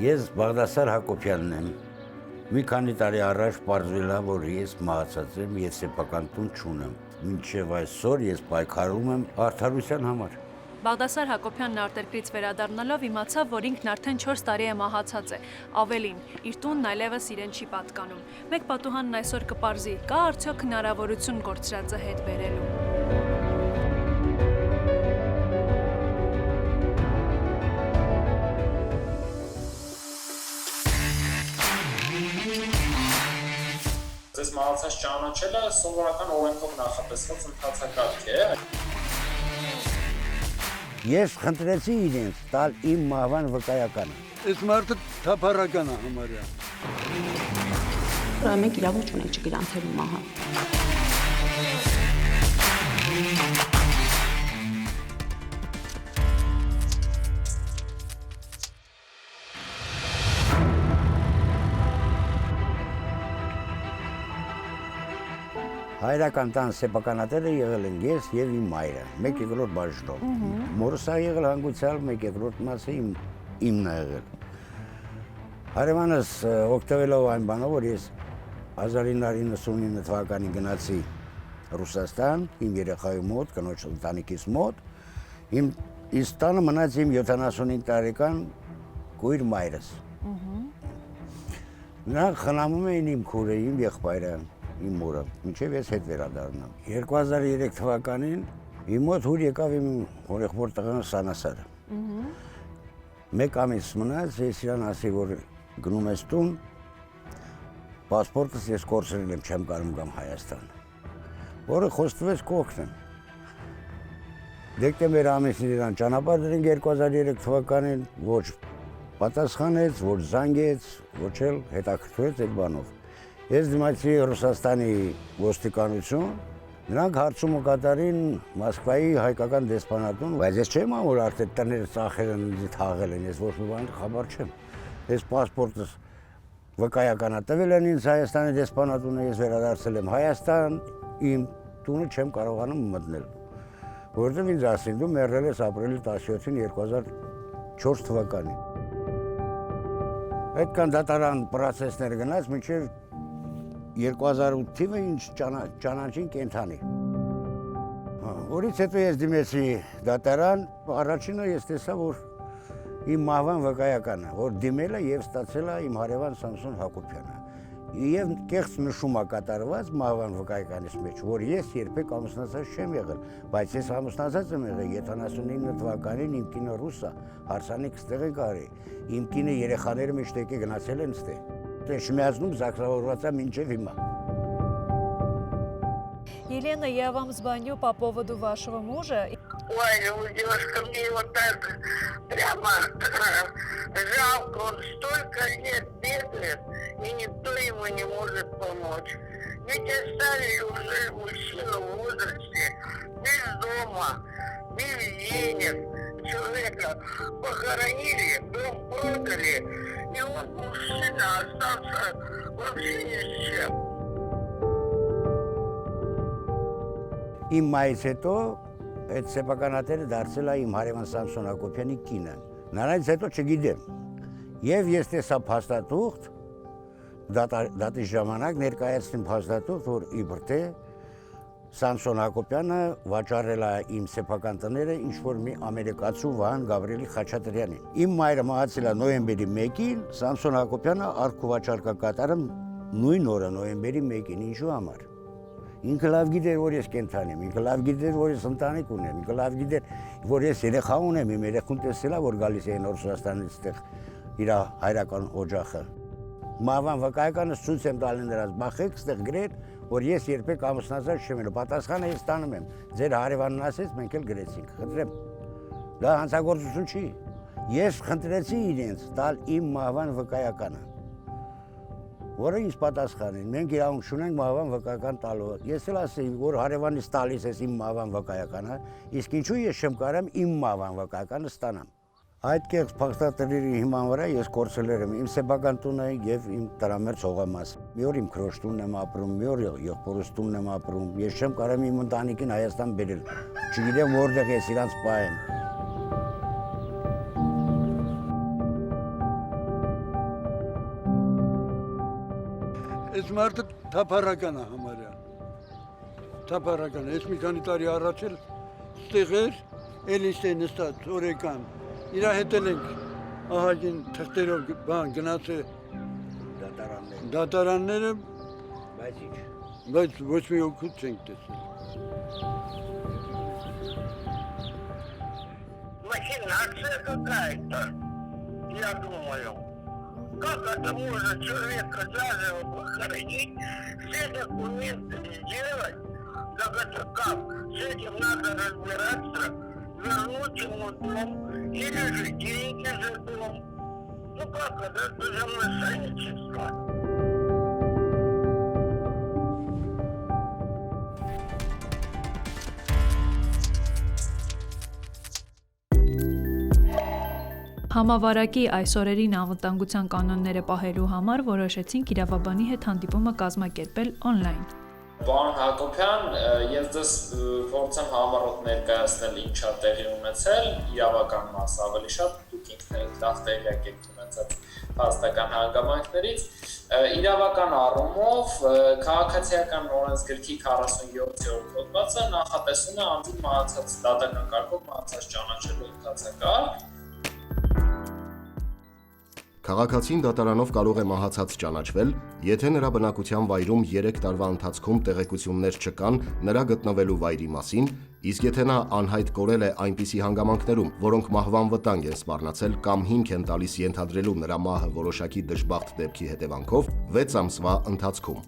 Ես Բաղդասար Հակոբյանն եմ։ Մի քանի տարի առաջ պարզվել է, որ ես մահացած եմ, ես սեփական տուն չունեմ։ Մինչև այսօր ես պայքարում եմ արդարության համար։ Բաղդասար Հակոբյանն արտերկրից վերադառնալով իմացավ, որ ինքն արդեն 4 տարի է մահացած է։ Ավելին, իր տունն այլևս իրեն չի պատկանում։ Մեկ պատուհանն այսօր կպարզի, կա արդյոք հնարավորություն կորցրածը հետ բերելու։ Ձեզ մահացած ճանաչելը սովորական օրենքով նախատեսված ընթացակարգ է։ Ես խնդրեցի իրենց տալ իմ մահվան վկայականը։ Այս մարդը թափառական է համարյա։ Մենք իրավունք չունենք չգրանցելու մահը։ Հայրական տան սեփականատերը եղել են ես եւ իմ մայրը, մեկ երկրորդ բաժնով։ Մորս ա եղել հանգուցյալ, մեկ երկրորդ մասը իմն ա եղել։ Հարևանս օգտվելով այն բանով, որ ես 1999 թվականին գնացի Ռուսաստան, իմ երեխայի մոտ, կնոջ ընտանիքիս մոտ, ինձ տանը մնաց իմ 75 տարեկան կույր մայրս։ Նրանք խնամում էին իմ քուրը, իմ եղբայրը, իմ մորը, մինչև ես հետ վերադառնամ։ 2003 թվականին իմ մոտ հուր եկավ իմ եղբոր տղան Սանասարը։ Մեկ ամիս մնաց, ես իրան ասի, որ գնում ես տուն, պասպորտս ես կորցրել եմ, չեմ կարող գամ Հայաստան, որը խոստվեց կօգնեմ։ Դեկտեմբեր ամիսին իրան ճանապարհ դրին 2003 թվականին, ոչ պատասխանեց, ոչ զանգեց, ոչ էլ հետաքրքրվեց այդ բանով։ Ես դիմացի Ռուսաստանի ոստիկանություն, նրանք հարցումը կատարին Մոսկվայի հայկական դեսպանատուն, բայց ես չեմ որ արդեն տները ծախել են, ինձ թաղել են, ես ոչ մի բան խաբար չեմ։ Ես պասպորտս վկայականա տվել են ինձ Հայաստանի դեսպանատունը, ես վերադարձել եմ Հայաստան, իմ տունը չեմ կարողանում մտնել, որովհետև ինձ ասին դու մեռել ես ապրիլի 17-ին 2004 թվականին։ Այդքան դատարան պրոցեսներ գնաց, մինչև 2008 թիվը ինչ ճանաչին կենթանի։ Որից հետո ես դիմեցի դատարան, առաջինը ես տեսա, որ իմ մահվան վկայականը, որ դիմել է և ստացել է իմ հարևան Սամսոն Հակոբյանը։ Եվ կեղծ նշում է կատարված մահվան վկայականից մեջ, որ ես երբեք ամուսնացած չեմ եղել, բայց ես ամուսնացած եմ եղել 79 թվականին իմ կինը Ռուսա, հարսանիք ստեղ է կարի, իմ կինը երեխաները մեջտեկի գնացել են ստեղ։ Շմիածնում զաքրավորված է մինչև հիմա։ Елена, я вам звоню по поводу вашего мужа. Ой, ну, девушка, мне его так прямо жалко. Он столько лет бегает, и никто ему не может помочь. Ведь оставили уже мужчину в возрасте, без дома, без денег. Человека похоронили, дом продали, и он мужчина остался вообще ни с чем. Իմ մայից հետո այդ սեփականատերը դարձել է իմ հարևան Սամսոն Հակոբյանի կինը։ Նրանից հետո չգիտեմ։ Եվ ես տեսա փաստաթուղթ, դատի ժամանակ ներկայացրին փաստաթուղթ, որ իբր թե Սամսոն Հակոբյանը վաճառել է իմ սեփական տները ինչ-որ մի ամերիկացու Վահան Գաբրիելի Խաչատրյանին։ Իմ մայրը մահացել է նոյեմբերի 1-ին, Սամսոն Հակոբյանը արք ու վաճառք է կատարում նույն օրը նոյեմբերի 1-ին, ինչու համար։ Ինքը լավ գիտեր, որ ես կենթանի եմ, ինքը լավ գիտեր, որ ես ընտանիք ունեմ, ինքը լավ գիտեր, որ ես երեխա ունեմ, իմ երեխուն տեսել է, որ գալիս էին Ռուսաստանից այդտեղ իր հայրական օջախը։ Մահվան վկայականը ցույց եմ տալի նրանց, բախեք, այդտեղ գրել, որ ես երբեք ամուսնացած չեմ եղել։ Պատասխանը ես տանում եմ։ Ձեր հարևանն ասեց, մենք էլ գրեցինք։ Խնդրեմ։ Դա հանցագործություն չի։ Ես խնդրեցի իրենց տալ իմ մահվան վկայականը, որը ինձ պատասխանին, մենք իրավունք չունենք մահվան վկայական տալու։ Ես էլ ասեի, որ հարևանից տալիս ես իմ մահվան վկայականը, իսկ ինչու ես չեմ կարամ իմ մահվան վկայականը ստանամ։ Այդ կեղծ փաստաթղթերի հիման վրա ես կորցրել եմ իմ սեփական տունը եւ իմ տրամերձ հողամասը։ Մի օր իմ քրոջ տունն եմ ապրում, մի օր եղբորս տունն եմ ապրում։ Ես չեմ կարող իմ ընտանիքին Հայաստան բերել։ Չգիտեմ որտեղ ես իրանց պահեմ։ Այս մարդը թափառական է համարյա։ Թափառական, ես մի քանի տարի առաջ էլ ստեղ էր, էլ իստե նստած օրեկան։ Իրա հետ էլ ենք ահագին թղթերով բան գնաց է դատարանները, Բայց ինչ։ բայց ոչ մի օգուտ չենք տեսել։ Махинация какая-то, я думаю. Как это можно человека заживо похоронить, все документы сделать? Так это как? С этим надо разбираться, вернуть ему дом, или же деньги за дом. Ну как это же мошенничество. Համավարակի այս օրերին անվտանգության կանոնները պահելու համար որոշեցինք իրավաբանի հետ հանդիպումը կազմակերպել օնլայն։ Պարոն Հակոբյան, ես ձեզ փորձեմ համառոտ ներկայացնել ինչա տեղի ունեցել, իրավական մասը ավելի շատ դուք ինքներդ լավ տեղյակ եք ունեցած փաստական հանգամանքներից։ Իրավական առումով քաղաքացիական օրենսգրքի 47-րդ հոդվածը նախատեսում է անձին մահացած դատական կարգով մահացած ճանաչելու ընթացակարգ։ Քաղաքացին դատարանով կարող է մահացած ճանաչվել, եթե նրա բնակության վայրում 3 տարվա ընթացքում տեղեկություններ չկան նրա գտնվելու վայրի մասին, իսկ եթե նա անհայտ կորել է այնպիսի հանգամանքներում, որոնք մահվան վտանգ են սպառնացել կամ հիմք են տալիս ենթադրելու նրա մահը որոշակի դժբախտ դեպքի հետևանքով 6 ամսվա ընթացքում։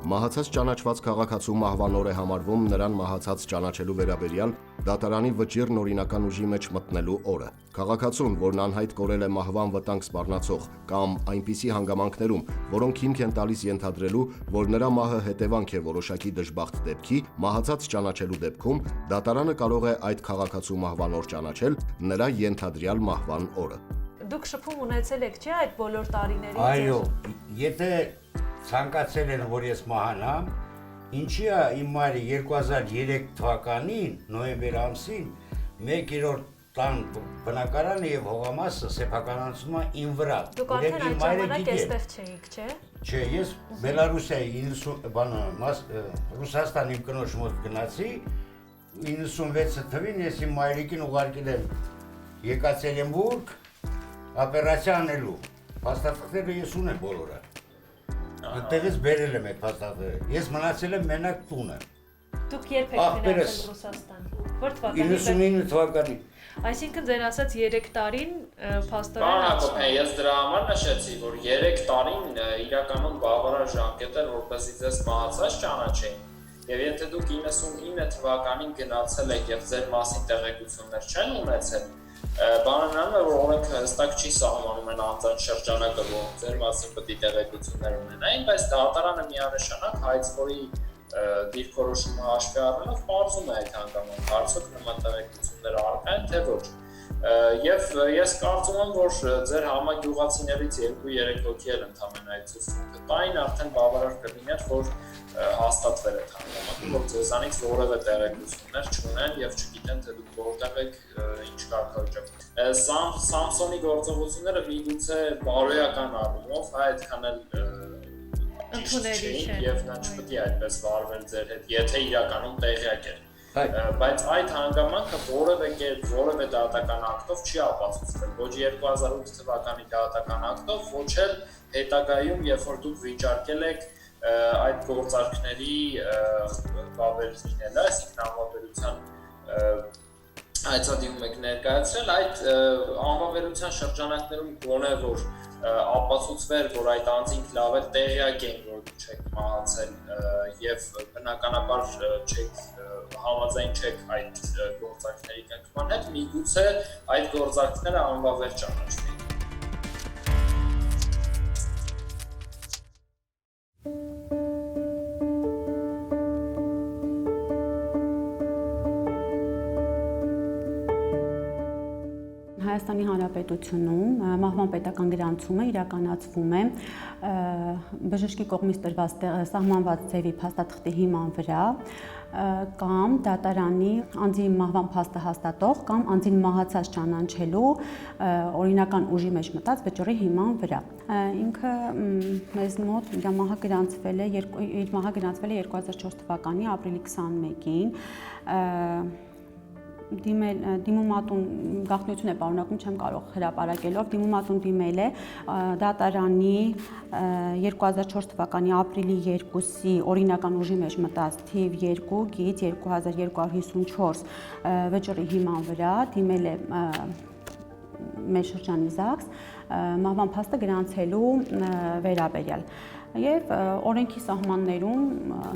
Մահացած ճանաչված քաղաքացու մահվան օր է համարվում նրան մահացած ճանաչելու վերաբերյալ դատարանի վճիռն օրինական ուժի մեջ մտնելու օրը։ Քաղաքացուն, որն անհայտ կորել է մահվան վտանգ սպառնացող կամ այնպիսի հանգամանքներում, որոնք հիմք են տալիս ենթադրելու, որ նրա մահը հետևանք է որոշակի դժբախտ դեպքի, մահացած ճանաչելու դեպքում դատարանը կարող է այդ քաղաքացու մահվան օր ճանաչել նրա ենթադրյալ մահվան օրը։ Դուք շփում ունեցել եք չէ այդ բոլոր տարիներից։ Այո, եթե ցանկացել են, որ ես մահանամ, ինչի է իմ մայրը 2003 թվականին նոյեմբեր ամսին 1/3 տան բնակարանը եւ հողամասը սեփականացնում է իմ վրա։ Դուք արդեն այդ ժամանակ այստեղ չէիք, չէ։ Չէ, ես Բելարուսիայի 90 Ռուսաստան իմ կնոջ մոտ գնացի 96 թվականին ես իմ մայրիկին ուղարկել եմ Եկատերինբուրգ օպերացիա անելու։ Փաստաթղթերը ես ունեմ բոլորը։ Այդտեղից բերել եմ այդ փաստաթղթերը։ Ես մնացել եմ մենակ տունը։ Դուք երբ եք գնացել Ռուսաստան։ Որ թվականին։ 99 թվականին։ Այսինքն ձեր ասած 3 տարին փաստորեն։ Պարոն Հակոբյան, ես դրա համար նշեցի, որ 3 տարին իրականում բավարար ժամկետ էր, որպեսզի ձեզ մահացած ճանաչեին։ Եվ եթե դուք 99 թվականին գնացել եք եւ ձեր մասին տեղեկություններ չեն ունեցել, բանանանում է, որ օրենքը հստակ չի սահմանում են անձանց շրջանակը, որ ձեր մասին պետք է տեղեկություններ ունենային, բայց դատարանը միանշանակ հայցքորի դիրքորոշումը հաշվի առնելով պարզում է այդ հանգամանքը, արդյոք նման տեղեկությունները առկա են, թե ոչ։ Եվ ես կարծում եմ, որ ձեր համագյուղացիներից 2-3 հոգի էլ ընդամենը այդ ցուցումը տային արդեն բավարար կլիներ, որ հաստատվել է հանգամանքը, որ ձեզանից որևէ տեղեկություններ չունեն եւ չգիտեն, թե դուք որտեղ եք, ինչ կարգավիճակում։ Սամսոնի գործողությունները միգուցե բարոյական առումով այդքան էլ ընդունելի չէ եւ նա չպետք է այդպես վարվել ձեր հետ, եթե իրականում տեղյակ էր։ Բայց այդ հանգամանքը որևէ դատական ակտով չի ապացուցվել, ոչ 2008 թվականի դատական ակտով, ոչ էլ հետագայում, երբ որ դուք վիճարկել եք այդ գործարքների բավեր լինելը, այսինքն անվավերության հայցադիմում եք ներկայացրել, այդ անվավերության շրջանակներում գոնե որ ապացուցվեր, որ այդ անձինք լավ էլ տեղյակ են, որ դուք չեք մահացել եւ բնականաբար չեք համաձայն չեք այդ գործարքների կնքման հետ, միգուցե այդ գործարքները անվավեր ճանաչվեն։ Հայաստանի Հանրապետությունում մահվան պետական գրանցումը իրականացվում է բժշկի կողմից տրված սահմանված ձևի փաստաթղթի հիման վրա կամ դատարանի անձի մահվան փաստը հաստատող կամ անձին մահացած ճանաչելու օրինական ուժի մեջ մտած վճռի հիման վրա։ Ինքը մեզ մոտ իր մահը գրանցվել է 2004 թվականի ապրիլի 21-ին դիմումատուն գաղտնիություն է պարունակում, չեմ կարող հրապարակելով, դիմումատուն դիմել է դատարանի 2004 թվականի ապրիլի 2-ի օրինական ուժի մեջ մտած թիվ 2 գիծ 2254 վճռի հիման վրա, դիմել է մեր շրջանի ԶԱԳՍ մահվան փաստը գրանցելու վերաբերյալ եւ օրենքի սահմաններում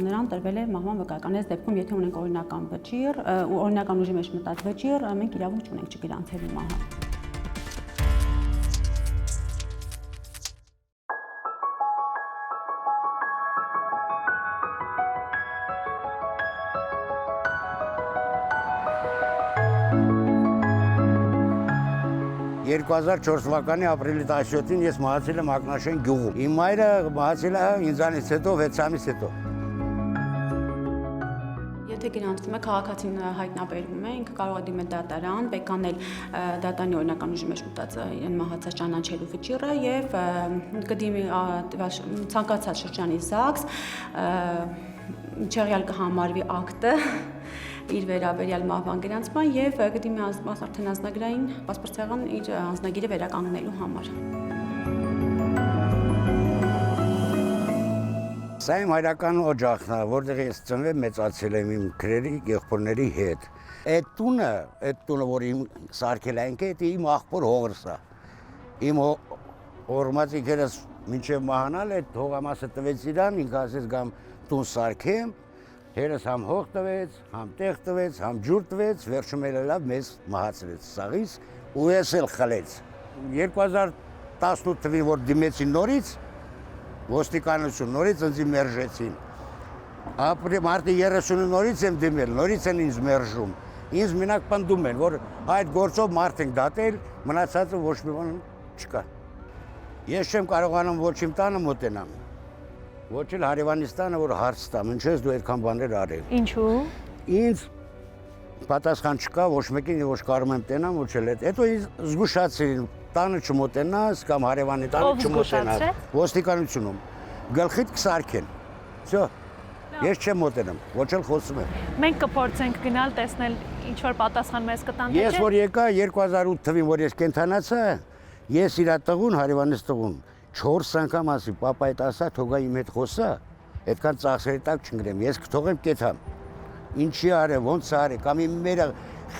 նրան տրվել է մահվան վկայական։ Այս դեպքում եթե ունենք օրինական վճիռ, օրինական ուժի մեջ մտած վճիռ, մենք իրավունք չունենք չգրանցելու մահը։ «2004 թվականի ապրիլի 17-ին ես մահացել եմ Ակնաշեն գյուղում։ Իմ մայրը մահացել է ինձանից հետո 6 ամիս հետո։ Եթե գրանցվում է քաղաքացին հայտնաբերվում է, ինքը կարող է դիմել դատարան, բեկանել դատարանի օրինական ուժի մեջ մտած իրեն մահացած ճանաչելու վճիռը եւ կդիմի ցանկացած շրջանի ԶԱԳՍ, չեղյալ կհամարվի ակտը իր վերաբերյալ մահվան գրանցման եւ կդիմի արդեն անձնագրային պասպորտային իր անձնագիրը վերականգնելու համար։ Սա իմ հայրական օջախն է, որտեղ ես ծնվել մեծացել եմ իմ քրերի, եղբորների հետ։ Այդ տունը, որ իմ սարքել են, դա իմ աղբոր հողերս է։ Իմ հորմածի քերս մինչև մահանալ այդ հողամասը տվեց իրան, ինքը ասեց գամ տուն սարքեմ։ Հերս համ հող տվեց, համ տեղ տվեց, համ ջուր տվեց, վերջում էլ լավ մեզ մահացրեց սաղից ու ես էլ խլեց։ 2018 թվին, որ դիմեցին նորից, ոստիկանություն նորից ինձ մերժեցին։ Մարտի 30-ը նորից եմ դիմել, նորից են ինձ մերժում։ Ինձ մենակ պնդում են, որ այդ գործով մարդ ենք դատել, մնացածը ոչ մի բան չկա։ Ես չեմ կարողանում ոչ իմ տանը մոտենամ։ Ոչ էլ հարևանիստանը, որ հարց տամ, ինչ ես դու այդքան բաներ արել։ Ինչու։ Ինձ պատասխան չկա, ոչ մեկին ոչ կարող եմ տենամ, ոչ էլ այդ։ Հետո ինձ զգուշացրին, տանը չմոտենաս կամ հարևանի տանը չմոտենաս։ Ոստիկանությունում գլխիդ կսարքեն։ Всё։ Ես չեմ մոտենում, ոչ էլ խոսում եմ։ Մենք կփորձենք գնալ տեսնել ինչ որ պատասխան մեզ կտան թե չէ։ Ես որ եկա 2008 թվին, որ ես կենթանացա, ես իր տղուն, հարևանիս տղուն 4 անգամ ասի, պապա այդ ասա, թողա իմ հետ խոսա, այդքան ծախսերի տակ չընկնեմ, ես կթողեմ կեթամ։ Ինչի արե, ոնց արե, կամ իմ մերը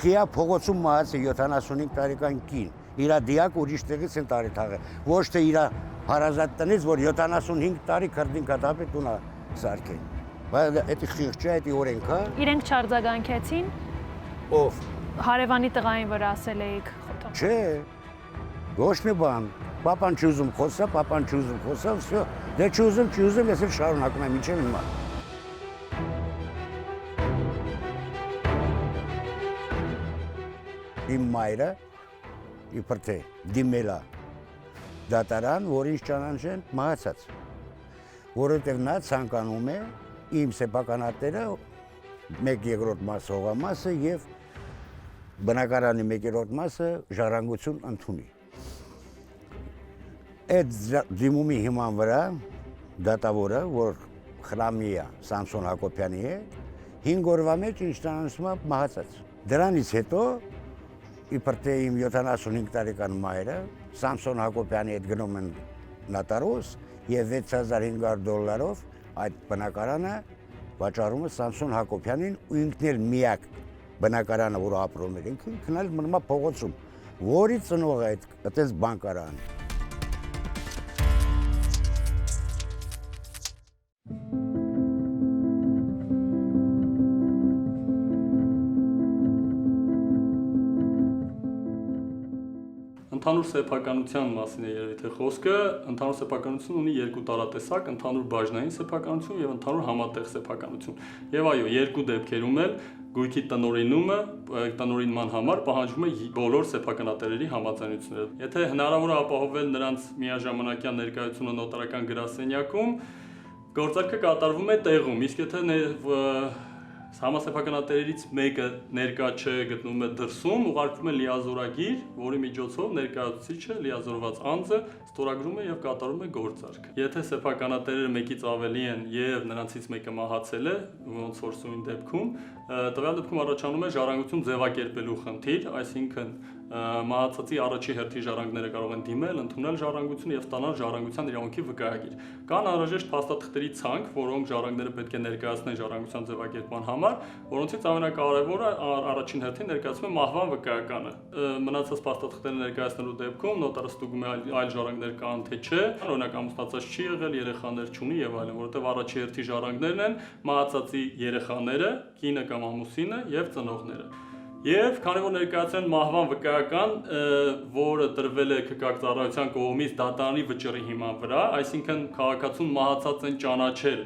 խիա փողոցում մահացի 75 տարեկան կին, իրա դիակ ուրիշ տեղից են տարի թաղը, ոչ թե իրա հարազատ տնից, որ 75 տարի քրդին կատապի տունա սարքեն։ Բայց էդի խիղճը, էդի օրենքա։ Իրենք չարձագանքեցին։ Ով։ Հարևանի տղային վրա ասել էիք խոթող։ Չէ, ոչ մի բան։ Պապան չուզում խոսա, всё։ Դե չուզում, ես էլ շարունակում եմ մինչև հիմա։ Իմ մայրը իբր թե դիմել է դատարան, որ ինձ ճանաչեն մահացած։ Որովհետև նա ցանկանում է իմ սեփականատերը 1/3 մաս հողամասը եւ բնակարանի 1/3 մասը ժառանգություն ընդունի։ Այդ դիմումի հիման վրա դատավորը, որ խրամի է Սամսոն Հակոբյանի հետ, 5 օրվա մեջ ինձ ճանաչում է մահացած։ Դրանից հետո իբր թե իմ 75 տարեկան մայրը Սամսոն Հակոբյանի հետ գնում են նոտարոս եւ $6500 այդ բնակարանը վաճառում է Սամսոն Հակոբյանին ու ինքն էլ միակ բնակարանը, որ ապրում էր, ինքն էլ մնում է փողոցում, որի ծնողը այդպես բանկարան։ Ընդհանուր սեփականության մասին է երևի թե խոսքը, ընդհանուր սեփականություն ունի երկու տարատեսակ, ընդհանուր բաժնային սեփականություն եւ ընդհանուր համատեղ սեփականություն։ Եվ այո, երկու դեպքերում էլ գույքի տնօրինումը տնօրինման համար պահանջվում է բոլոր սեփականատերերի համաձայնությունները։ Եթե հնարավոր է ապահովել նրանց միաժամանակյան ներկայությունը նոտարական գրասենյակում, գործարքը կատարվում է տեղում, իսկ եթե Համասեփականատերերից մեկը ներկա չէ, գտնվում է դրսում, ուղարկվում է լիազորագիր, որի միջոցով ներկայացուցիչը լիազորված անձը ստորագրում է եւ կատարում է գործարք։ Եթե սեփականատերերը մեկից ավելի են եւ նրանցից մեկը մահացել է, ոնց որ սույն դեպքում, տվյալ դեպքում առաջանում է ժառանգություն ձևակերպելու խնդիր, այսինքն մահացածի առաջի հերթի ժառանգները կարող են դիմել, ընդունել ժառանգությունը եւ ստանալ ժառանգության իրավունքի վկայագիր։ Կան անհրաժեշտ փաստաթղթերի ցանկ, որոնք ժառանգները պետք է ներկայացնեն ժառանգության ձևակերպման համար, որոնցից ամենակարևորը առաջին հերթին ներկայացվում է մահվան վկայականը։ Մնացած փաստաթղթերը ներկայացնելու դեպքում նոտարը ստուգում է այլ ժառանգներ կան թե չէ, օրինակ ամուսնացած չի եղել, երեխաներ չունի եւ այլն, որովհետեւ առաջի հերթի ժառանգներն են մահացածի երեխաները, կինը կամ ամուսինը եւ ծնողները։ Եվ քանի որ ներկայացան մահվան վկայական, որը տրվել է ԿԿԱ ծառայության կողմից դատարանի վճռի հիման վրա, այսինքն քաղաքացուն մահացած են ճանաչել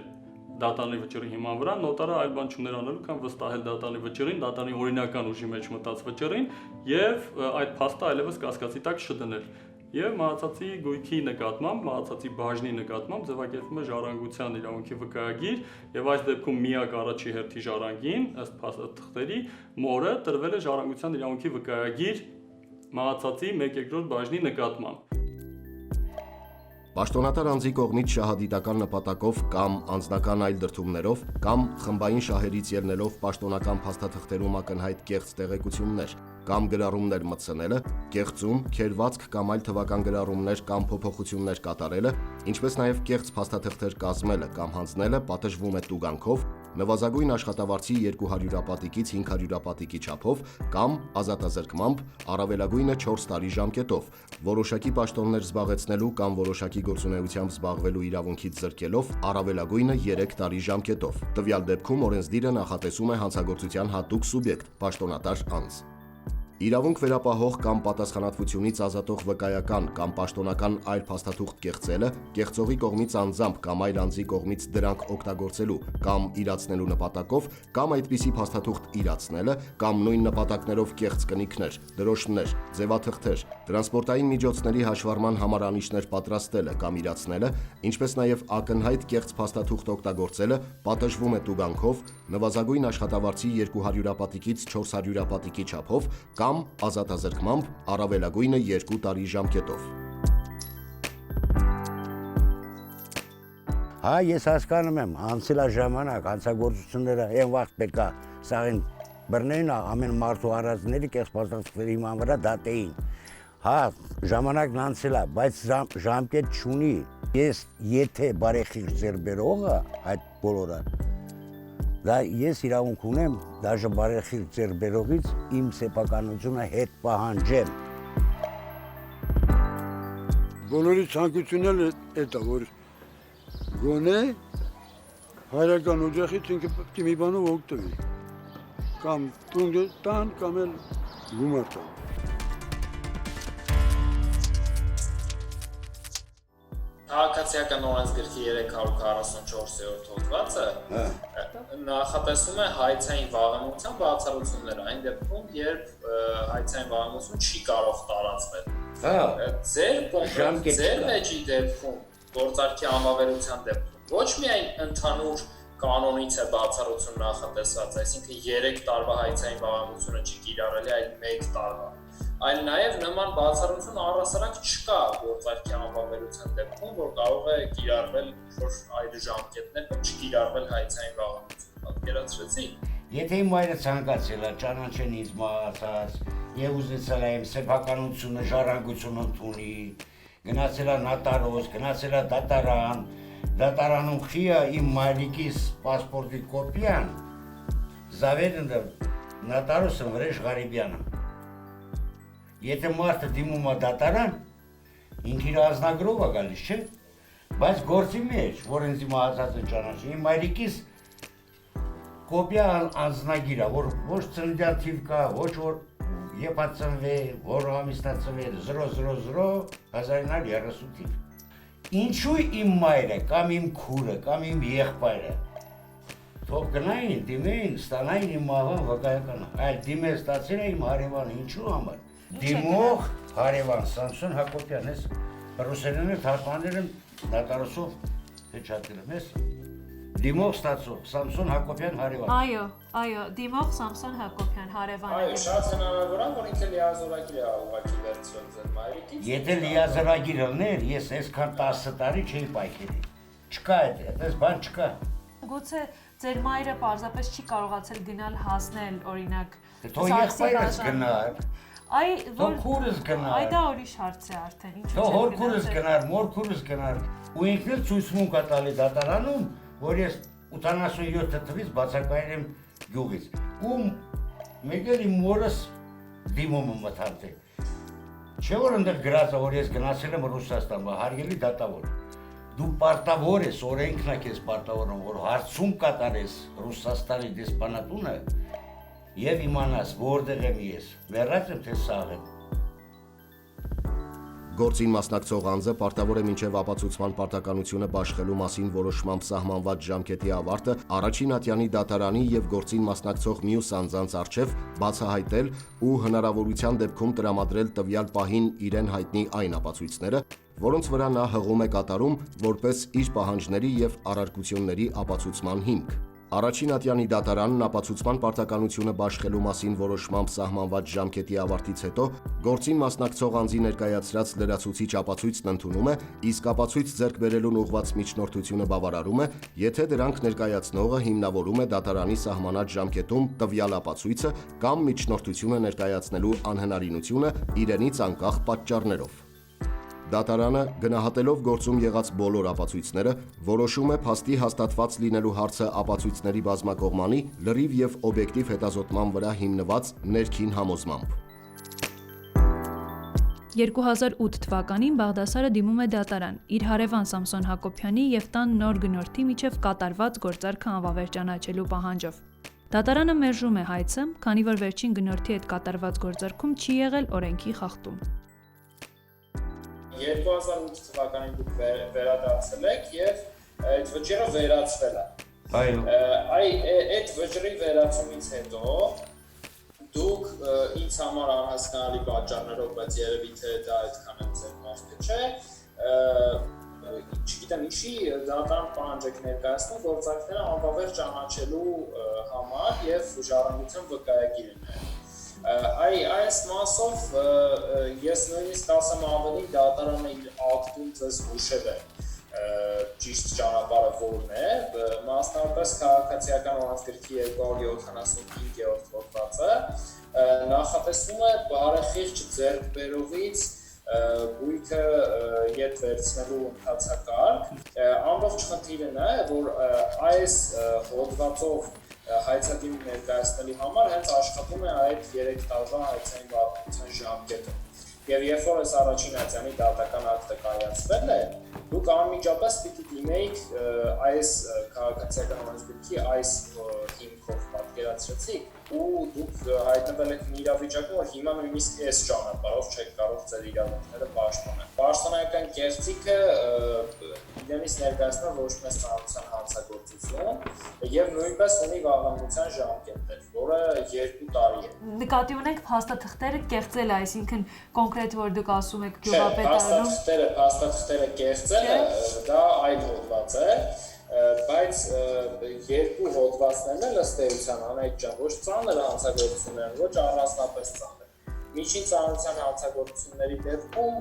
դատարանի վճռի հիման վրա, նոտարը այլ բան չուներ անելու, քան վստահել դատարանի վճռին, դատարանի օրինական ուժի մեջ մտած վճռին եւ այդ փաստը այլևս կասկածի տակ չդնել։ Եվ մահացածի գույքի նկատմամբ, մահացածի բաժնի նկատմամբ ձևակերպվում է ժառանգության իրավունքի վկայագիր եւ այս դեպքում միակ առաջի հերթի ժառանգին, ըստ փաստաթղթերի, մորը տրվել է ժառանգության իրավունքի վկայագիր մահացածի 1/2 բաժնի նկատմամբ։ Պաշտոնատար անձի կողմից շահադիտական նպատակով կամ անձնական այլ դրդումներով կամ խմբային շահերից ելնելով պաշտոնական փաստաթղթերում ակնհայտ կեղծ տեղեկություններ կամ գրառումներ մտցնելը, կեղծում, քերվածք կամ այլ թվական գրառումներ կամ փոփոխություններ կատարելը, ինչպես նաև կեղծ փաստաթղթեր կազմելը կամ հանձնելը պատժվում է տուգանքով, նվազագույն աշխատավարձի 200 պատիկից 500 պատիկի չափով կամ ազատազրկմամբ, առավելագույնը 4 տարի ժամկետով, որոշակի պաշտոններ զբաղեցնելու կամ որոշակի գործունեությամբ զբաղվելու իրավունքից զրկելով, առավելագույնը 3 տարի ժամկետով։ Տվյալ դեպքում օրենսդիրը նախատեսում է հանցագործության հատուկ սուբյեկտ՝ պաշտոնատար անձ։ Իրավունք վերապահող կամ պատասխանատվությունից ազատող վկայական կամ պաշտոնական այլ փաստաթուղթ կեղծելը, կեղծողի կողմից անձամբ կամ այլ անձի կողմից դրանք օգտագործելու կամ իրացնելու նպատակով կամ այդպիսի փաստաթուղթ իրացնելը կամ նույն նպատակներով կեղծ կնիքներ, դրոշներ, ձևաթղթեր, տրանսպորտային միջոցների հաշվառման համարանիշներ պատրաստելը կամ իրացնելը, ինչպես նաև ակնհայտ կեղծ փաստաթուղթ օգտագործելը պատժվում է տուգանքով, նվազագույն աշխատավարձի 200 պատիկից 400 պատիկի չափով կամ ազատազրկմամբ, առավելագույնը 2 տարի ժամկետով։ Հա, ես հասկանում եմ, անցյալ ժամանակ հանցագործությունները այն վաղ պետք է սաղին բռնեին ամեն մարդու առածների կեղծ փաստաթղթերի հիման վրա դատեին։ Հա, ժամանակն անցել է, բայց ժամկետ չունի։ Ես եթե բարեխիղճ ձեռբերողը այդ բոլորը, դա ես իրավունք ունեմ, դաժե բարեխիղճ ձեռբերողից իմ սեփականությունը հետ պահանջեմ։ Բոլորի ցանկությունն էլ է դա, որ գոնե հայրական օջախից ինքը պետք է մի բանով օգտվի։ Կամ տուն տան, կամ էլ գումար տան։ Քաղաքացիական օրենսգրքի 344-րդ հոդվածը նախատեսում է հայցային վաղեմության բացառությունները այն դեպքում, երբ հայցային վաղեմություն չի կարող տարածվել։ Ձեր մեջի դեպքում, գործարքի անվավերության դեպքում, ոչ միայն ընդհանուր կանոնից է բացառություն նախատեսված, այսինքն 3 տարվա հայցային վաղեմությունը չի կիրառելի, այլ 1 տարվա, այլ նաև նման բացառություն առհասարակ չկա գործարքի անվավերության դեպքում, որ կարող է կիրառվել ինչ-որ այլ ժամկետներ կամ չկիրառվել հայցային վաղեմություն։ Պատկերացրեցի։ Եթե իմ մայրը ցանկացել է ճանաչեն ինձ մահացած եւ ուզեցել է իմ սեփականությունը ժառանգություն ընդունի, գնացել է նոտարոս, գնացել է դատարան, դատարանում խիա իմ մայրիկիս պասպորտի կոպիան, զավեդը նոտարոսը վրեժ Ղարիբյանը։ Եթե մարդը դիմում է դատարան, ինքը իր ազնագրով է գալիս, չէ՞։ Բայց գործի մեջ, որ ինձ մահացածը ճանաչի, իմ մայրիկիս կոպիա անձնագիր է, որ ոչ ծննդյան թիվ կա, ոչ որ երբ ծնվել, որ ամիսնացվել 000-1930 թիվ։ Ինչու իմ մայրը, կամ իմ քուրը, կամ իմ եղբայրը թող գնային, դիմեին, ստանային իմ մահվան վկայականը, այլ դիմել ստացել է իմ հարևանը, ինչու համար։ Դիմող հարևան Սամսոն Հակոբյան, ես ռուսերեն էլ թարգմանել եմ նոտարոսով պечатել եմ, ես։ դիմող ստացող Սամսոն Հակոբյան հարևան։ Այո, դիմող Սամսոն Հակոբյան հարևանը։ Այո, շատ հնարավոր է, որ ինքը լիազորագիր է ուղղակի վերցրել ձեր մայրիկից։ Եթե լիազորագիր ըլներ, ես այսքան 10 տարի չէի պայքերի։ Չկա այդպես բան չկա։ Գուցե ձեր մայրը պարզապես չի կարողացել գնալ հասնել, օրինակ, Թող եղբայրս գնար, թող քուրս գնար։ Այ դա ուրիշ հարց է արդեն, ինչու՞ Թող չէ հոր քուրս գնար, մոր քուրս գնար։ Ու ինքն էլ ցույցմունք է տալի դատարանում, որ ես 87 թվականից բացակայել եմ գյուղից։ Ու մեկ էլ իմ մորս դիմում եմ մտածել։ Չէ՞ որ այնտեղ գրած է, որ ես գնացել եմ Ռուսաստան, հարգելի դատավոր։ Դու պարտավոր ես, օրենքն է քեզ պարտավորում, որ հարցում կատարես Ռուսաստանի դեսպանատունը եւ իմանաս որտեղ եմ ես, մեռած եմ թե սաղ եմ։ Գործին մասնակցող անձը պարտավոր է մինչև ապացուցման պարտականությունը բաշխելու մասին որոշմամբ սահմանված ժամկետի ավարտը առաջին ատյանի դատարանի եւ գործին մասնակցող մյուս անձանց առջև բացահայտել ու հնարավորության դեպքում տրամադրել տվյալ պահին իրեն հայտնի այն ապացույցները, որոնց վրա նա հղում է կատարում որպես իր պահանջների եւ առարկությունների ապացուցման հիմք։ Առաջին ատյանի դատարանն ապացուցման պարտականությունը բաշխելու մասին որոշմամբ սահմանված ժամկետի ավարտից հետո գործին մասնակցող անձի ներկայացրած լրացուցիչ ապացույցն ընդունում է, իսկ ապացույց ձեռք բերելուն ուղղված միջնորդությունը բավարարում է, եթե դրանք ներկայացնողը հիմնավորում է դատարանի սահմանած ժամկետում տվյալ ապացույցը կամ միջնորդությունը ներկայացնելու անհնարինությունը իրենից անկախ պատճառներով։ Դատարանը, գնահատելով գործում եղած բոլոր ապացույցները, որոշում է փաստի հաստատված լինելու հարցը ապացույցների բազմակողմանի լրիվ եւ օբյեկտիվ հետազոտման վրա հիմնված ներքին համոզմամբ։ 2008 թվականին Բաղդասարը դիմում է դատարան իր հարևան Սամսոն Հակոբյանի եւ տան նոր գնորդի միջև կատարված գործարքը անվավեր ճանաչելու պահանջով։ Դատարանը մերժում է հայցը, քանի որ վերջին գնորդի հետ կատարված գործարքում չի եղել օրենքի խախտում։ 2008 թվականին դուք վերադարձել եք եւ այդ վճիռը վերացվել է։ Այո։ Այդ վճռի վերացումից հետո դուք ինձ համար անհասկանալի պատճառներով, բայց երևի թե դա այդքան էլ ձեր մեղքը չէ, չգիտեմ ինչի դատարան պահանջ եք ներկայացնում գործարքները անվավեր ճանաչելու համար եւ ժառանգության վկայագիր են։ Այս մասով ես նույնիսկ ասեմ ավելի դատարանը իր ակտում ձեզ հուշել է ճիշտ ճանապարհը որն է, մասնավորապես քաղաքացիական օրենսգրքի 275-րդ հոդվածը նախատեսում է բարեխիղճ ձեռքբերողից գույքը ետ վերցնելու ընթացակարգ։ Ամբողջ խնդիրը նա է, որ այս հոդվածով հայցադիմ ներկայացնելու համար հենց աշխատում է այդ 3 տարվա հայցային վարչության ժամկետը։ Եվ երբ որ այս առաջին ատյանի դատական ակտը կայացվել է, դուք անմիջապես պիտի դիմեիք այս քաղաքացիական օրենսգրքի այս հիմքով պատկերացրեցիք ու դուք հայտնվել եք մի իրավիճակում, որ հիմա նույնիսկ այս ճանապարհով չեք կարող ձեր իրավունքները պաշտպանել։ Պաշտոնական կեղծիքը իրենից ներկայացնում ոչ մեծ ծանրության հանցագործություն եւ նույնպես ունի վաղամության ժամկետներ, որը 2 տարի է։ Նկատի ունենք փաստաթղթերը կեղծել է, այսինքն կոնկրետ որ դուք ասում եք գյուղապետարանում։ Փաստաթղթերը կեղծելը դա այլ հոդված է, բայց երկու հոդվածներն էլ ըստ էության անայք ջան, ոչ ծանր հանցագործություններ են, ոչ առանձնապես ծանր։ Միջին ծանրության հանցագործությունների դեպքում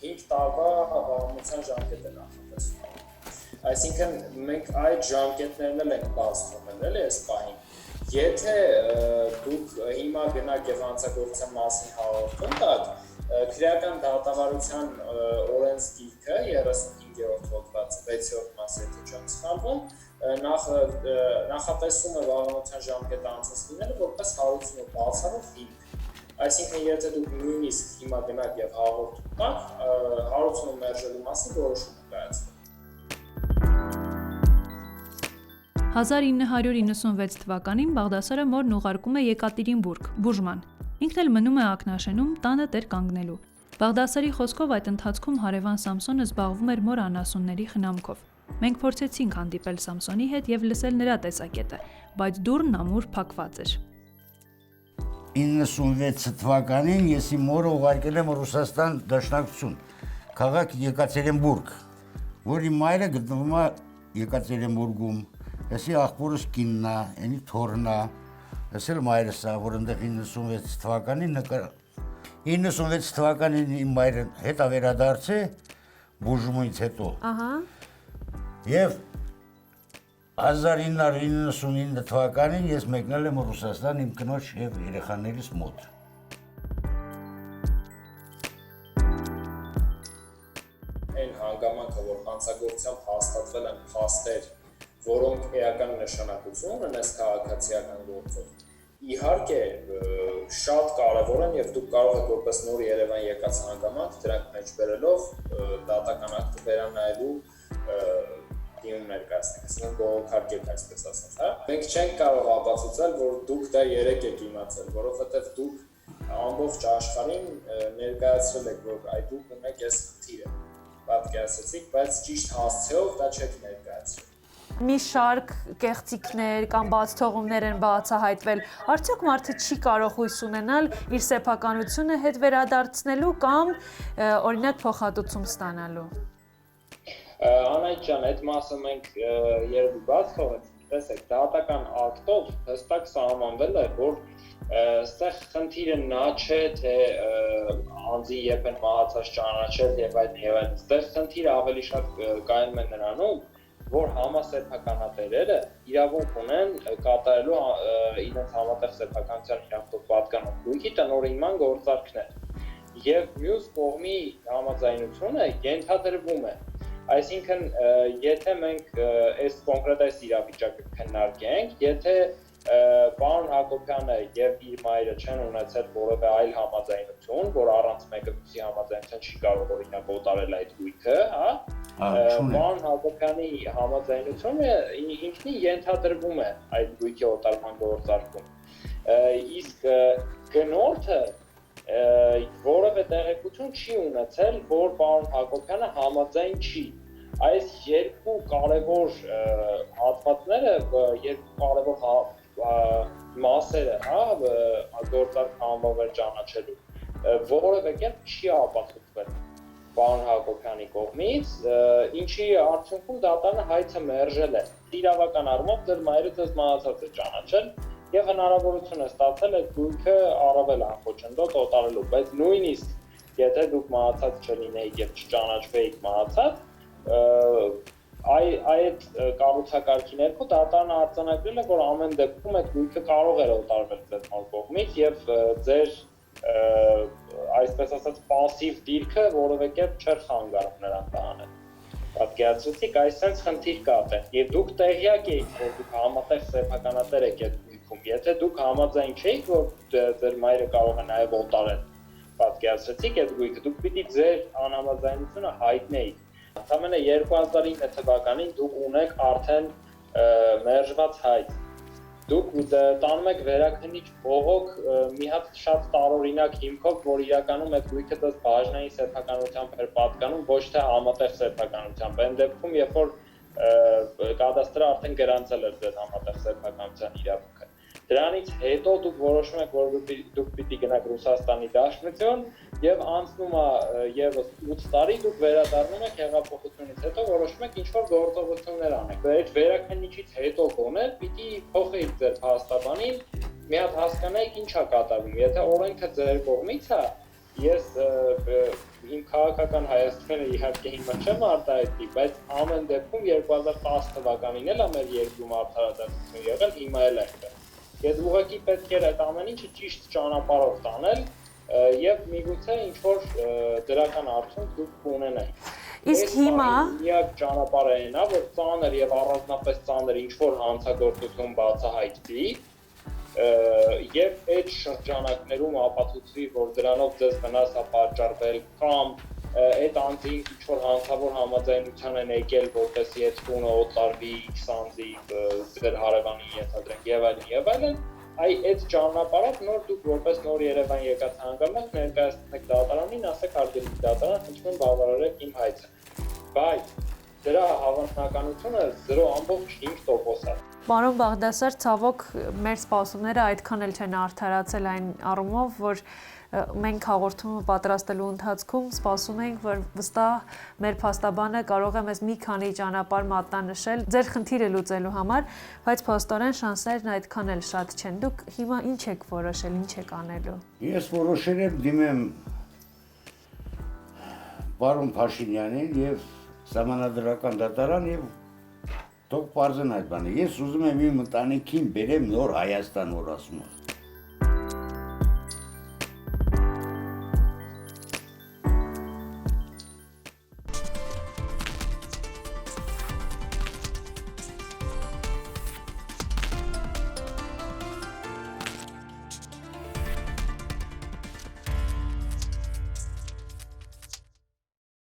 5 տարվա վաղամության ժամկետ է նախատեսվում։ Այսինքն մենք այդ ժամկետներն էլ ենք բացվում էլի այս պահին։ Եթե դուք հիմա գնաք եւ հանցագործության մասին հաղորդում տաք, քրեական դատավարության օրենսգիրքը 35-րդ հոդված 6-րդ մասը եթե չեմ սխալվում, նախատեսում է վաղամության ժամկետը անցած լինելը որպես հարությունը բացառող հիմք։ Այսինքն եթե դուք նույնիսկ հիմա գնաք եւ հաղորդում տաք, հարությունը մերժելու մասին որոշում կայացվի։ 1996 թվականին Բաղդասարը մորն ուղարկում է Եկատերինբուրգ, բուժման։ Ինքն էլ մնում է ակնաշենում տանը տեր կանգնելու։ Բաղդասարի խոսքով այդ ընթացքում հարևան Սամսոնը զբաղվում էր մոր անասունների խնամքով։ Մենք փորձեցինք հանդիպել Սամսոնի հետ եւ լսել նրա տեսակետը, բայց դուռն ամուր փակված էր։ 96 թվականին ես իմ մորը ուղարկել եմ Ռուսաստան դաշնակցություն, քաղաք Եկատերինբուրգ, որի մայրը գտնվում է Եկատերինբուրգում, էսի աղբորս կինն է, այնի թորն է, ես էլ մայրս է, որ ընդեղ 96 թվականին 96 թվականին իմ մայրը հետա վերադարձե բուժումից հետո։ Եվ 1999 թվականին ես մեկնել եմ Ռուսաստան իմ կնոջ և երեխաներիս մոտ։ Այն հանգամանքը, որ հանցագործությամբ հաստատվել են փաստեր, որոնք էական նշանակություն ունեն այս քաղաքացիական գործով, իհարկե շատ կարևոր են եւ դուք կարող եք որպես նոր Երևան եկած հանգամանք դրանք մեջ բերելով դատական ակտ վերանայելու դիմում ներկայացնենք, ասենք բողոքարկեք այսպես ասած, հա։ Մենք չենք կարող ապացուցել, որ դուք դա երեք եք իմացել, որովհետեւ դուք ամբողջ աշխարհին ներկայացրել եք, որ այ դուք ունեք այս խնդիրը, պատկերացրեցիք, բայց ճիշտ հասցեով դա չեք ներկայացրել։ Մի շարք կեղծիքներ կամ բացթողումներ են բացահայտվել, արդյոք մարդը չի կարող հույս ունենալ իր սեփականությունը հետ վերադարձնելու կամ օրինակ փոխհատուցում ստանալու։ Անայդ ջան, այդ մասը մենք երբ բաց թողեց, տեսեք, դատական ակտով հստակ սահմանվել է, որ այստեղ խնդիրը նա չէ, թե անձի երբ են մահացած ճանաչել եւ այլն եւ այլն, այստեղ խնդիրը ավելի շատ կայանում է նրանում, որ համասեփականատերերը իրավունք ունեն կատարելու իրենց համատեղ սեփականության իրավունքով պատկանող գույքի տնօրինման գործարքներ։ Եվ մյուս կողմի համաձայնությունը ենթադրվում է։ Այսինքն, եթե մենք այս կոնկրետ այս իրավիճակը քննարկենք, եթե պարոն Հակոբյանը եւ իր մայրը չեն ունեցել որևէ այլ համաձայնություն, որ առանց մեկուսի համաձայնության չի կարող օրինակ օտարել այդ գույքը, հա, պարոն Հակոբյանի համաձայնությունը ինքնին ենթադրվում է այդ գույքի օտարման գործարքում։ Իսկ գնորդը որևէ տեղեկություն չի ունեցել, որ պարոն Հակոբյանը համաձայն չի։ Այս երկու կարևոր հատվածները, երկու կարևոր մասերը, հա, գործարքը անվավեր ճանաչելու, որևէ կերպ չի ապացուցվել պարոն Հակոբյանի կողմից, ինչի արդյունքում դատարանը հայցը մերժել է։ Իրավական առումով ձեր մայրը ձեզ մահացած է ճանաչել եւ հնարավորություն է ստացել այդ գույքը առավել անխոչնդոտ օտարելու, բայց նույնիսկ եթե դուք մահացած չլինեիք եւ չճանաչվեիք մահացած, այդ կառուցակարգի ներքո դատարանը արձանագրել է, որ ամեն դեպքում այդ գույքը կարող էր օտարվել ձեր մոր կողմից եւ ձեր այսպես ասած пассив դիրքը որևէ կերպ չէր խանգարում նրան տանել։ Պատկերացրեցիք, այսպես խնդիր կա այդտեղ։ Եվ դուք տեղյակ եք, որ դուք համատեղ սեփականատեր եք այդ գույքում։ Եթե դուք համաձայն չէիք, որ ձեր մայրը կարող է նաեւ օտարել, պատկերացրեցիք այդ գույքը, դուք պիտի ձեր անհամաձայնությունը հայտնեիք։ Ընդամենը 2009 թվականին դուք ունեք արդեն մերժված հայց։ Դուք տանում եք վերաքննիչ բողոք մի հատ շատ տարօրինակ հիմքով, որ իրականում այդ գույքը դες բաժնային սեփականությամբ էր պատկանում, ոչ թե համատեղ սեփականությամբ։ Այն դեպքում, երբ որ կադաստրը արդեն գրանցել էր ձեր համատեղ սեփականության իրավունքը։ Դրանից հետո դուք որոշում եք, որ դուք պիտի գնաք Ռուսաստանի Դաշնություն եւ անցնում է եւս 8 տարի, դուք վերադառնում եք հեղափոխությունից հետո որոշում եք ինչ-որ գործողություններ անեք։ Այդ վերաքննիչից հետո գոնե պիտի փոխեիք ձեր փաստաբանին, մի հատ հասկանայիք ինչ է կատարվում։ Եթե օրենքը ձեր կողմից է, ես իմ քաղաքական հայացքները իհարկե հիմա չեմ արտահայտի, բայց ամեն դեպքում 2010 թվականին էլ մեր երկրում արդարադատություն եղել, հիմա էլ այդպես։ Ես ուղղակի պետք էր այդ ամեն ինչը ճիշտ ճանապարհով տանել եւ միգուցե ինչ որ դրական արդյունք դուք կունենայիք։ Իսկ հիմա միակ ճանապարհը այն է, որ ծանր եւ առանձնապես ծանր ինչ որ հանցագործություն բացահայտվի եւ այդ շրջանակներում ապացուցվի, որ դրանով ձեզ վնաս է պատճառվել կամ այդ անձին ինչ որ հանցավոր համաձայնության են եկել, որպեսզի այդ տունը օտարվի X անձի ձեր հարևանին ենթադրենք եւ այլն, այդ ճանապարհով նոր դուք որպես նոր Երևան եկած հանգամանք ներկայացնեք դատարանին, ասեք հարգելի դատարան, ինչու՞ բավարարեք իմ հայցը։ Բայց դրա հավանականությունը 0.5% է։ Պարոն Բաղդասար, ցավոք մեր սպասումները այդքան էլ չեն արդարացել այն առումով, որ մենք հաղորդումը պատրաստելու ընթացքում սպասում ենք, որ վստահ մեր փաստաբանը կարող է մեզ մի քանի ճանապարհ մատնանշել ձեր խնդիրը լուծելու համար, բայց փաստորեն շանսներն այդքան էլ շատ չեն։ Դուք հիմա ինչ եք որոշել, ինչ եք անելու։ Ես որոշել եմ դիմեմ պարոն Փաշինյանին եւ Սահմանադրական դատարան եւ թող պարզեն այդ բանը։ Ես ուզում եմ իմ ընտանիքին բերեմ նոր Հայաստան, որ ասում եմ։